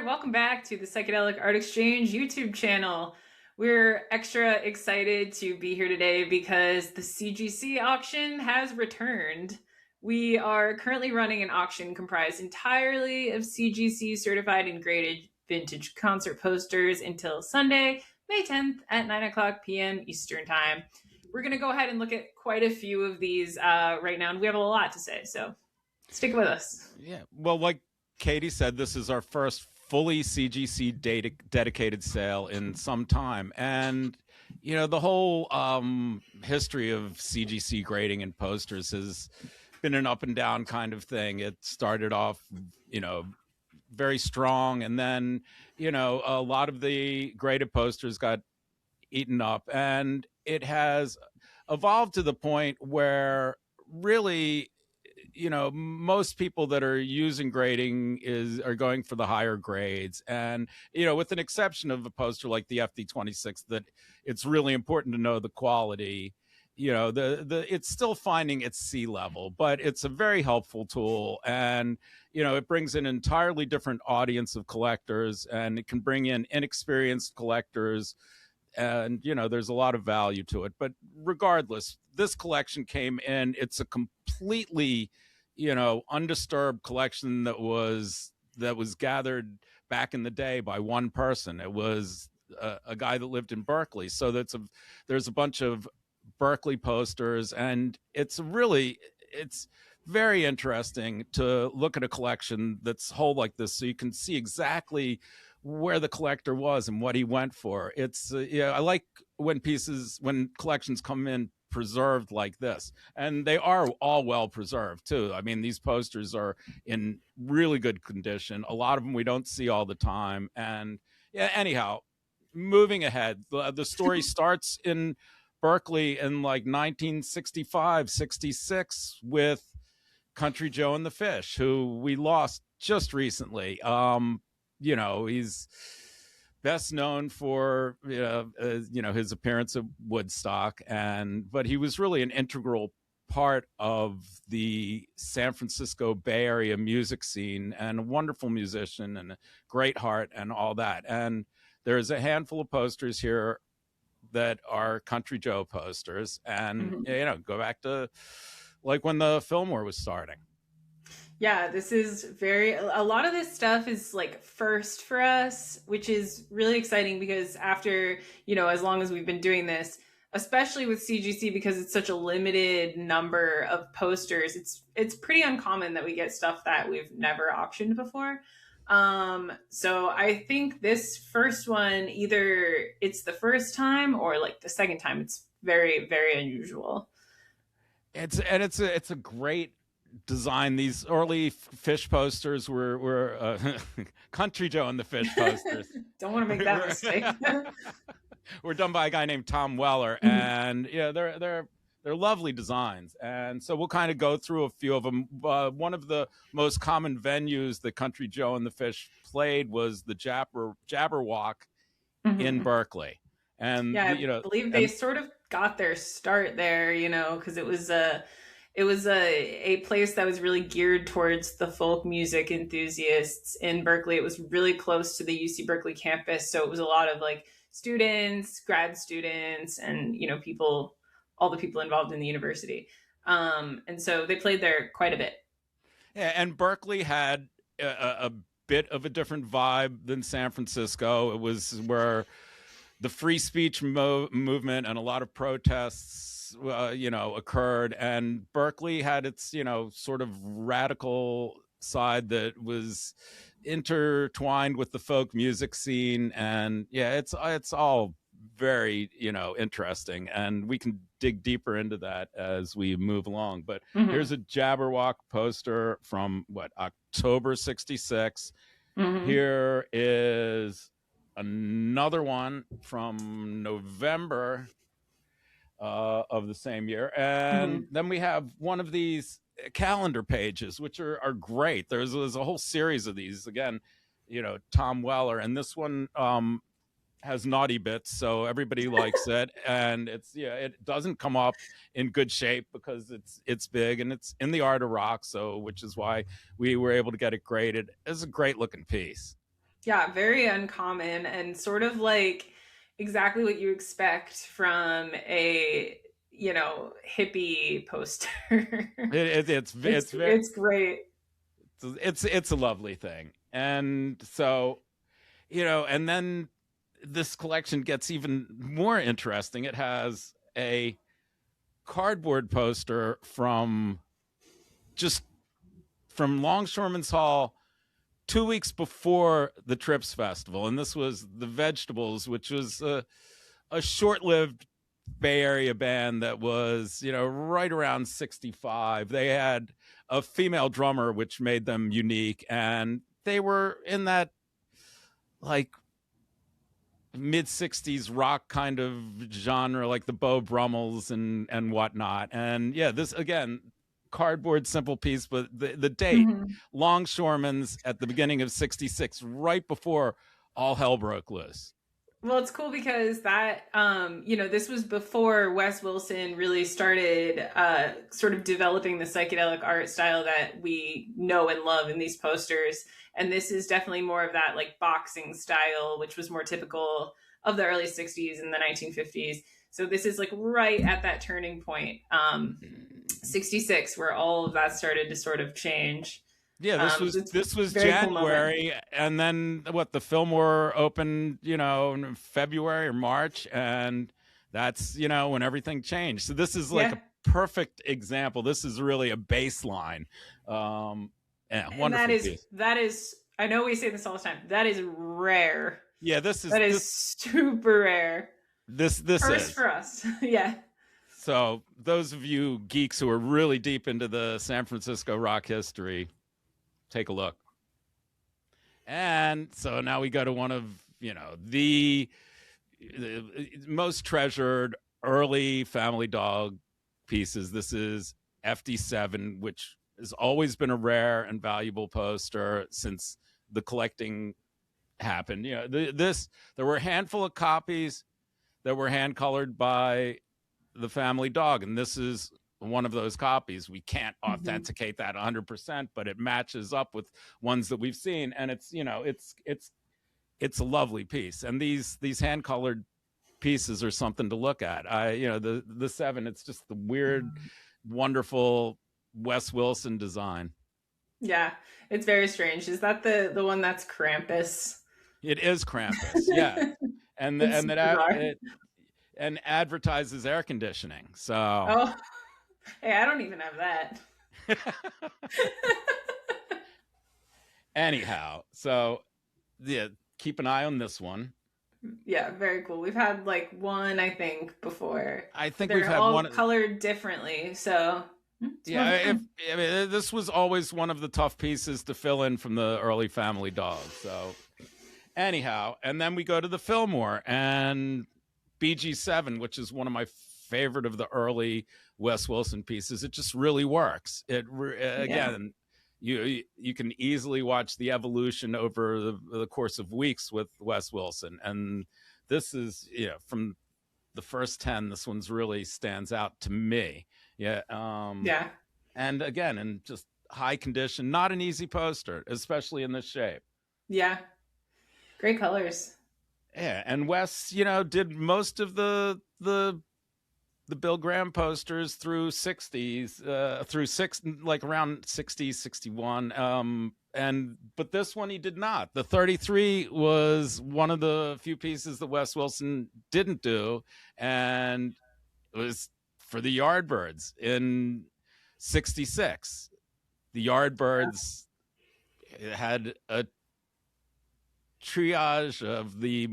Welcome back to the Psychedelic Art Exchange YouTube channel. We're extra excited to be here today because the CGC auction has returned. We are currently running an auction comprised entirely of CGC certified and graded vintage concert posters until Sunday, May 10th at 9 o'clock p.m. Eastern Time. We're going to go ahead and look at quite a few of these right now, and we have a lot to say, so stick with us. Yeah, well, like Katie said, this is our first fully CGC dedicated sale in some time. And, you know, the whole history of CGC grading and posters has been an up and down kind of thing. It started off, you know, very strong. And then, you know, a lot of the graded posters got eaten up. And it has evolved to the point where really, you know, most people that are using grading are going for the higher grades. And, you know, with an exception of a poster like the FD26, that it's really important to know the quality. You know, it's still finding its sea level, but it's a very helpful tool. And, you know, it brings in an entirely different audience of collectors, and it can bring in inexperienced collectors. And, you know, there's a lot of value to it. But regardless, this collection came in. It's a completely, you know, undisturbed collection that was gathered back in the day by one person. It was a guy that lived in Berkeley. So there's a bunch of Berkeley posters, and it's very interesting to look at a collection that's whole like this, so you can see exactly where the collector was and what he went for. It's yeah, I like when collections come in preserved like this, and they are all well preserved too. I mean, these posters are in really good condition. A lot of them we don't see all the time. And yeah, anyhow, moving ahead, the story starts in Berkeley in like 1965, 66 with Country Joe and the Fish, who we lost just recently. You know, he's best known for you know, his appearance at Woodstock, but he was really an integral part of the San Francisco Bay Area music scene, and a wonderful musician and a great heart and all that. And there's a handful of posters here that are Country Joe posters, and you know, go back to like when the Fillmore was starting. Yeah, this is a lot of this stuff is like first for us, which is really exciting because after, you know, as long as we've been doing this, especially with CGC, because it's such a limited number of posters, it's pretty uncommon that we get stuff that we've never auctioned before. So I think this first one, either it's the first time or like the second time. It's very, very unusual. It's a great design. These early Fish posters were Country Joe and the Fish posters. Don't want to make that mistake. Were done by a guy named Tom Weller, and yeah, they're lovely designs. And so we'll kind of go through a few of them. One of the most common venues that Country Joe and the Fish played was the Jabberwock in Berkeley. And yeah, you know, I believe they sort of got their start there, you know, because it was a place that was really geared towards the folk music enthusiasts in Berkeley. It was really close to the UC Berkeley campus, so it was a lot of like students, grad students, and, you know, all the people involved in the university. And so they played there quite a bit. Yeah, and Berkeley had a bit of a different vibe than San Francisco. It was where the free speech movement and a lot of protests, you know, occurred. And Berkeley had its, you know, sort of radical side that was intertwined with the folk music scene. And yeah, it's all very, you know, interesting, and we can dig deeper into that as we move along. But here's a Jabberwock poster from October 66. Here is another one from November of the same year. And then we have one of these calendar pages, which are great. There's a whole series of these. Again, you know, Tom Weller, and this one has naughty bits, so everybody likes it. And it doesn't come up in good shape because it's big, and it's in the Art of Rock, so which is why we were able to get it graded. It's a great looking piece. Yeah, very uncommon and sort of like exactly what you expect from a, hippie poster. It's very It's great. it's a lovely thing. And so, and then this collection gets even more interesting. It has a cardboard poster just from Longshoremen's Hall 2 weeks before the Trips Festival, and this was the Vegetables, which was a short-lived Bay Area band that was, right around 65. They had a female drummer, which made them unique, and they were in that like mid 60s rock kind of genre, like the Beau Brummels and whatnot. And yeah, this again, cardboard simple piece, but the date, Mhm. Longshoremen's at the beginning of 66, right before all hell broke loose. Well, it's cool because that, this was before Wes Wilson really started sort of developing the psychedelic art style that we know and love in these posters. And this is definitely more of that like boxing style, which was more typical of the early 60s and the 1950s. So this is like right at that turning point, 66, where all of that started to sort of change. Yeah, So it's this was very cool moment. January, and then what, the Fillmore opened, in February or March, and that's, when everything changed. So this is like Yeah. a perfect example. This is really a baseline. Yeah, And that wonderful is piece. that is I know we say this all the time. That is rare. Yeah, That is super rare. this First is. for us. Yeah. So those of you geeks who are really deep into the San Francisco rock history, take a look. And so now we go to one of, the most treasured early Family Dog pieces. This is FD7, which has always been a rare and valuable poster since the collecting happened. There were a handful of copies that were hand colored by the Family Dog, and this is one of those copies. We can't Mhm. authenticate that 100%, but it matches up with ones that we've seen, and it's a lovely piece. And these hand colored pieces are something to look at. The seven, it's just the weird, wonderful Wes Wilson design. Yeah. It's very strange. Is that the one that's Krampus? It is Krampus, yeah, and It's bizarre. it and advertises air conditioning. So Oh, hey, I don't even have that. anyhow, so yeah, keep an eye on this one. Yeah, very cool. We've had like one, I think, before, I but think we've they're had all one. colored differently. So it's more Yeah, if fun. I mean, this was always one of the tough pieces to fill in from the early Family Dog. So anyhow, and then we go to the Fillmore and BG7, which is one of my favorite of the early Wes Wilson pieces. It just really works. Yeah. Again, you can easily watch the evolution over the course of weeks with Wes Wilson, and this is, from the first 10, this one's really stands out to me. Yeah. Yeah. And again, in just high condition, not an easy poster, especially in this shape. Yeah. Great colors. Yeah, and Wes, did most of the Bill Graham posters through 60s, through like around 60, 61. But this one he did not. The 33 was one of the few pieces that Wes Wilson didn't do, and it was for the Yardbirds in 66. The Yardbirds had a triage of the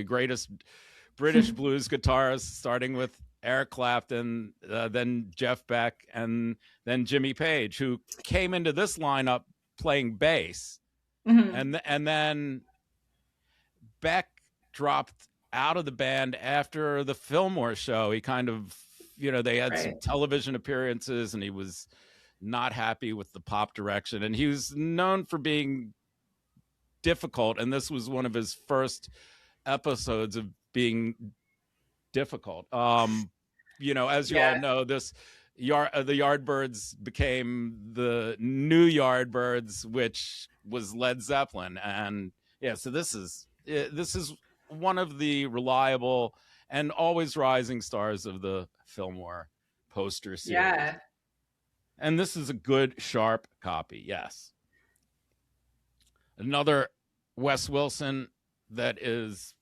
greatest British blues guitarists, starting with Eric Clapton, then Jeff Beck, and then Jimmy Page, who came into this lineup playing bass, Hmm. and then Beck dropped out of the band after the Fillmore show. He kind of, they had some Right. television appearances, and he was not happy with the pop direction, and he was known for being difficult, and this was one of his first episodes of being difficult. As you all Yeah. know, the Yardbirds became the new Yardbirds, which was Led Zeppelin, and Yeah, so this is one of the reliable and always rising stars of the Fillmore poster series. Yeah. And this is a good, sharp copy. Yes. Another Wes Wilson that is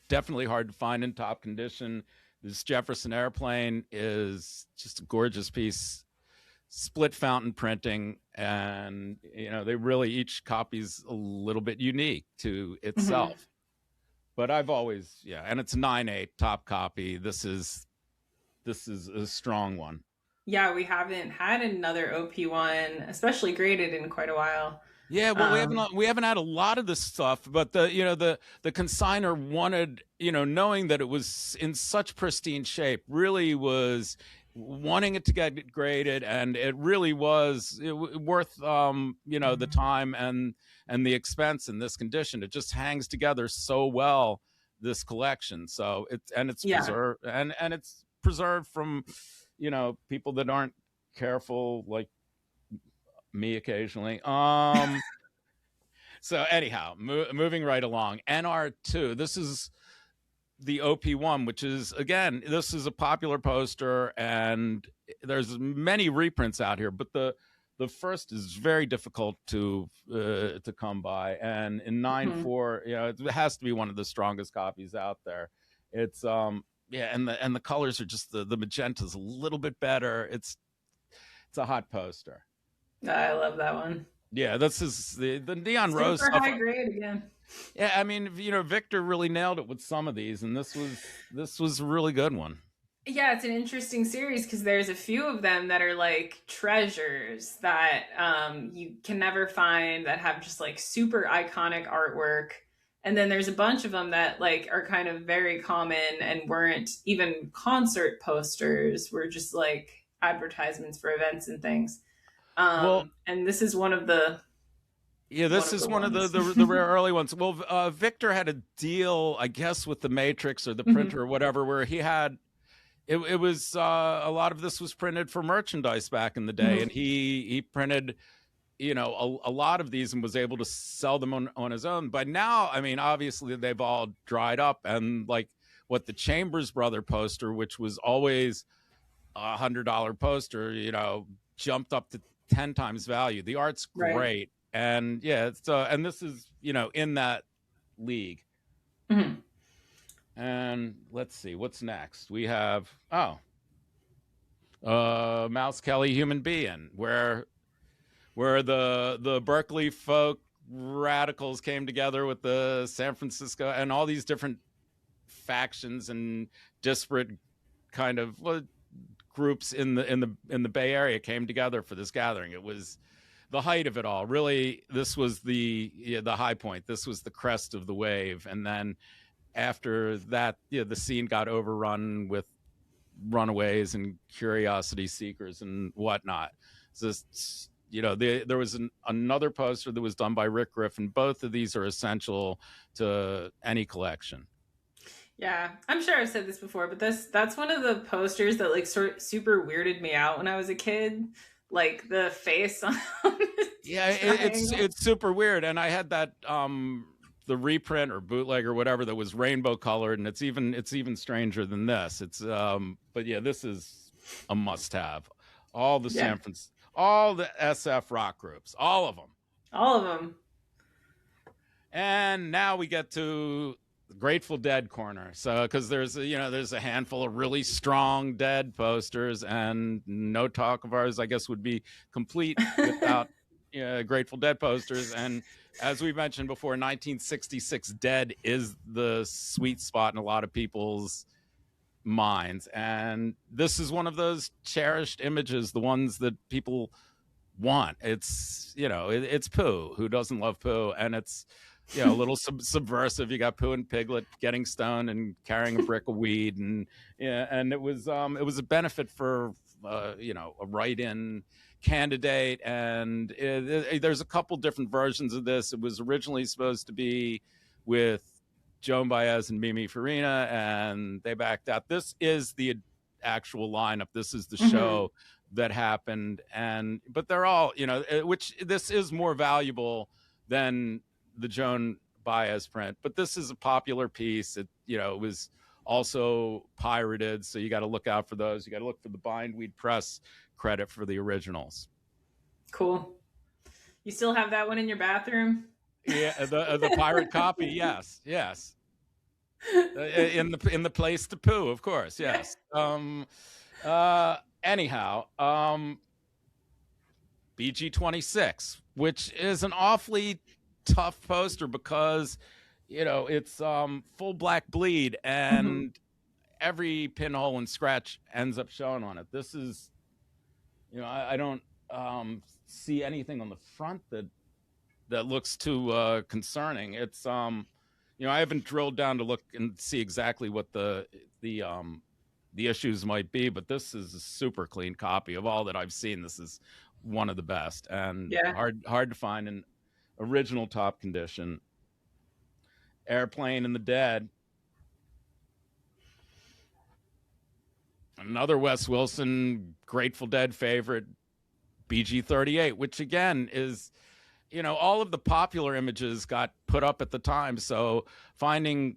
definitely hard to find in top condition. This Jefferson Airplane is just a gorgeous piece, split fountain printing, and they really, each copy's a little bit unique to Mhm. itself. But I've always, and it's 9/8 top copy. This is a strong one. Yeah, we haven't had another OP1, especially graded, in quite a while. Yeah, well, Um, we haven't had a lot of this stuff, but the consigner wanted, knowing that it was in such pristine shape, really was wanting it to get graded, and it really was worth the time and the expense in this condition. It just hangs together so well, this collection. So it's yeah. preserved, and it's preserved from people that aren't careful, like me occasionally. So anyhow, moving right along, NR2. This is the OP1, which is, again, this is a popular poster, and there's many reprints out here, but the first is very difficult to come by, and in Mhm. 9/4, it has to be one of the strongest copies out there. It's yeah, and the colors are just, the magenta's a little bit better. It's a hot poster. I love that one. Yeah, this is the neon rose Super stuff. high grade again. Yeah, I mean, Victor really nailed it with some of these, and this was a really good one. Yeah, it's an interesting series because there's a few of them that are like treasures that you can never find, that have just like super iconic artwork. And then there's a bunch of them that like are kind of very common and weren't even concert posters, were just like advertisements for events and things. Well, And this is one of the yeah, this one of the ones. the rare early ones. Well, Victor had a deal, I guess, with the Matrix or the Mhm. printer or whatever, where he had it was a lot of this was printed for merchandise back in the day, and Mhm. he printed a lot of these and was able to sell them on his own. But now, I mean, obviously they've all dried up, and like what the Chambers brother poster, which was always $100 poster, jumped up to 10 times value. The art's Right. great, and yeah, it's and this is in that league. Mhm. And let's see what's next. We have Mouse Kelly Human Being, where the Berkeley folk radicals came together with the San Francisco and all these different factions and disparate kind of groups in the Bay Area came together for this gathering. It was the height of it all. Really, this was the high point. This was the crest of the wave, and then after that, the scene got overrun with runaways and curiosity seekers and whatnot. Just there was another poster that was done by Rick Griffin. Both of these are essential to any collection. Yeah, I'm sure I've said this before, but that's one of the posters that like sort super weirded me out when I was a kid. Like the face on this Yeah, it's triangle. it's super weird, and I had that the reprint or bootleg or whatever that was rainbow colored, and it's even stranger than this. It's but yeah, this is a must have. All the Yeah, all the SF rock groups, all of them. all of them. And now we get to the Grateful Dead corner. So, because there's a handful of really strong Dead posters, and no talk of ours, I guess, would be complete without Grateful Dead posters. And as we mentioned before, 1966 Dead is the sweet spot in a lot of people's minds, and this is one of those cherished images, the ones that people want. It's it's Pooh. Who doesn't love Pooh? And it's a little subversive. You got Pooh and Piglet getting stoned and carrying a brick of weed, and and it was a benefit for a write-in candidate, and there's a couple different versions of this. It was originally supposed to be with Joan Baez and Mimi Farina, and they backed out. This is the actual lineup. This is the Hmm. show that happened, but they're all which this is more valuable than the Joan Baez print, but this is a popular piece. It, you know, it was also pirated, so you got to look out for those. You got to look for the Bindweed Press credit for the originals. Cool. You still have that one in your bathroom? Yeah, the pirate copy. Yes, yes. In the place to poo, of course. Yes. Anyhow, BG26, which is an awfully tough poster because, you know, it's full black bleed and every pinhole and scratch ends up showing on it. This is, you know, I don't see anything on the front that looks too concerning. It's you know, I haven't drilled down to look and see exactly what the issues might be, but this is a super clean copy of all that I've seen. This is one of the best, and hard to find in original top condition. Airplane and the Dead, another Wes Wilson Grateful Dead favorite, BG38, which again is, you know, all of the popular images got put up at the time, so finding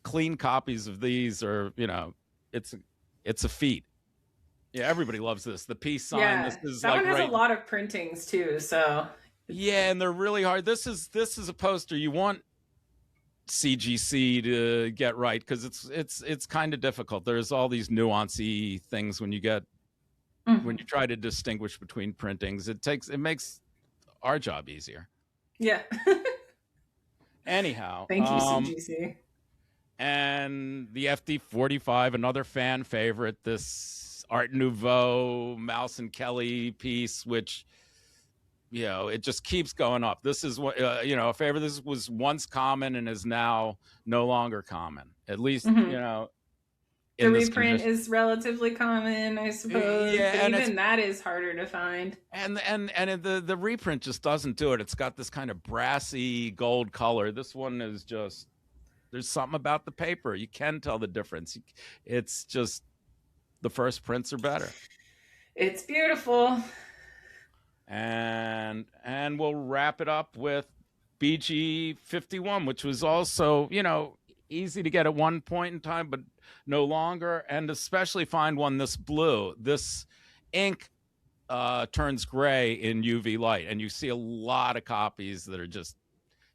clean copies of these are, you know, it's a feat. Yeah, everybody loves this. The peace sign. Yeah, this is that like one has a lot of printings too. So yeah, and they're really hard. This is a poster you want CGC to get right, because it's kind of difficult. There's all these nuancy things when you get when you try to distinguish between printings. It makes our job easier. Yeah. Anyhow, thank you, CGC. And the FD45, another fan favorite, this Art Nouveau Mouse and Kelly piece, which, you know, it just keeps going up. This is what, you know, a favorite. This was once common and is now no longer common. At least, you know, the reprint is relatively common, I suppose. Yeah, but even that is harder to find. And the reprint just doesn't do it. It's got this kind of brassy gold color. This one is just, there's something about the paper. You can tell the difference. It's just, the first prints are better. It's beautiful. And we'll wrap it up with BG51, which was also, you know, easy to get at one point in time, but no longer. And especially find one this blue. This ink turns gray in UV light, and you see a lot of copies that are just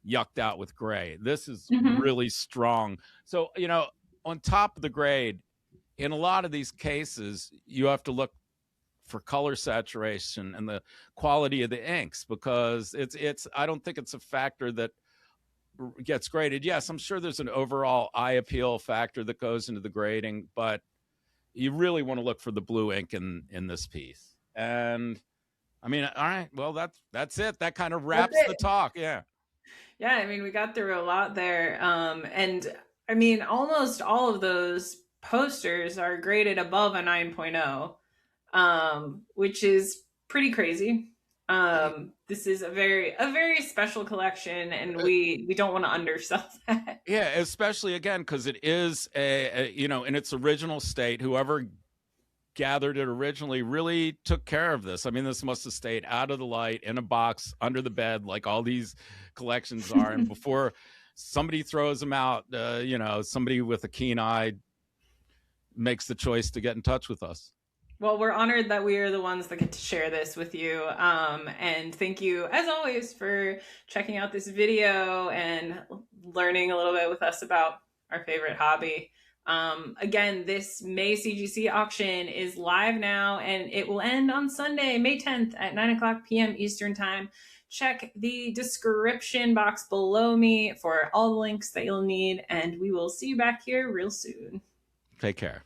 yucked out with gray. This is really strong. So, you know, on top of the grade, in a lot of these cases, you have to look for color saturation and the quality of the inks, because it's I don't think it's a factor that gets graded. Yes, I'm sure there's an overall eye appeal factor that goes into the grading, but you really want to look for the blue ink in this piece. And I mean, all right, well, that's it. That kind of wraps the talk. Yeah. Yeah, I mean, we got through a lot there. And I mean, almost all of those posters are graded above a 9.0, which is pretty crazy. This is a very special collection, and we don't want to undersell that. Yeah, especially again because it is a you know, in its original state. Whoever gathered it originally really took care of this. I mean, this must have stayed out of the light in a box under the bed, like all these collections are. And before somebody throws them out, you know, somebody with a keen eye makes the choice to get in touch with us. Well, we're honored that we are the ones that get to share this with you. And thank you, as always, for checking out this video and learning a little bit with us about our favorite hobby. Again, this May CGC auction is live now, and it will end on Sunday, May 10th at 9:00 p.m. Eastern Time. Check the description box below me for all the links that you'll need, and we will see you back here real soon. Take care.